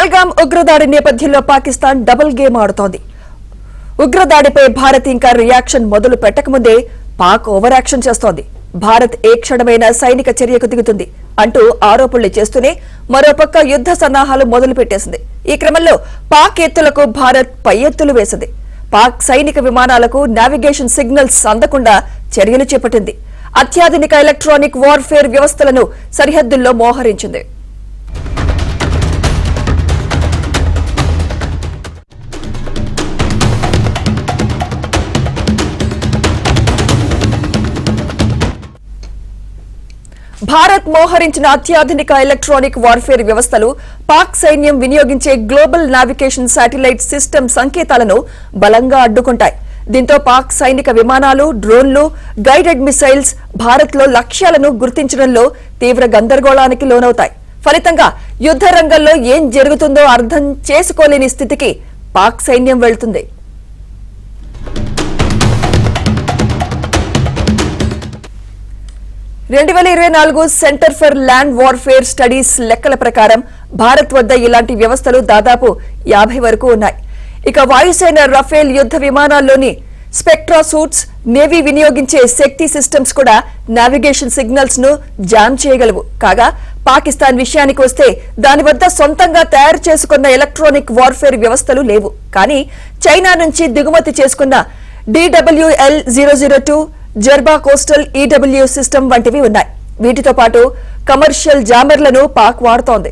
పహల్గామ్ ఉగ్రదాడి నేపథ్యంలో Pakistan double game ఆడుతోంది. ఉగ్రదాడిపై Bharat ఇంకా రియాక్షన్ మొదలు పెట్టకముందే పాక్ ఓవర్ యాక్షన్ చేస్తోంది. భారత్ ఏ క్షణమైన సైనిక చర్యకు దిగుతుంది అంటూ ఆరోపణలు చేస్తూనే మరోపక్క యుద్ధ సన్నాహాలు మొదలు పెట్టేసింది. ఈ క్రమంలో పాక్ ఎత్తులకు భారత్ పై ఎత్తులు వేసింది. పాక్ సైనిక విమానాలకు నావిగేషన్ సిగ్నల్స్ అందకుండా చర్యలు చేపట్టింది. అత్యాధునిక ఎలక్ట్రానిక్ వార్ఫేర్ వ్యవస్థలను సరిహద్దుల్లో మోహరించింది. భారత్ మోహరించిన అత్యాధునిక ఎలక్ట్రానిక్ వార్ఫేర్ వ్యవస్థలు పాక్ సైన్యం వినియోగించే గ్లోబల్ నావిగేషన్ శాటిలైట్ సిస్టమ్ సంకేతాలను బలంగా అడ్డుకుంటాయి. దీంతో పాక్ సైనిక విమానాలు, డ్రోన్లు, గైడెడ్ మిసైల్స్ భారత్లో లక్ష్యాలను గుర్తించడంలో తీవ్ర గందరగోళానికి లోనవుతాయి. ఫలితంగా యుద్ధ రంగంలో ఏం జరుగుతుందో అర్థం చేసుకోలేని స్థితికి పాక్ సైన్యం వెళ్తుంది. Centre for land warfare studies లెక్కల ప్రకారం భారత్ వద్ద ఇలాంటి వ్యవస్థలు దాదాపు 50 వరకు ఉన్నాయి. ఇక వాయుసేన రఫేల్ యుద్ధ విమానాల్లోని స్పెక్ట్రా సూట్స్, నేవీ వినియోగించే శక్తి సిస్టమ్స్ కూడా నావిగేషన్ సిగ్నల్స్ ను జామ్ చేయగలవు. కాగా పాకిస్తాన్ విషయానికి వస్తే దాని వద్ద సొంతంగా తయారు చేసుకున్న ఎలక్ట్రానిక్ వార్ఫేర్ వ్యవస్థలు లేవు. కానీ చైనా నుంచి దిగుమతి చేసుకున్న DWL-002 జర్బా కోస్టల్ EW సిస్టమ్ వంటివి ఉన్నాయి. వీటితో పాటు కమర్షియల్ జామర్లను పాక్ వాడుతోంది.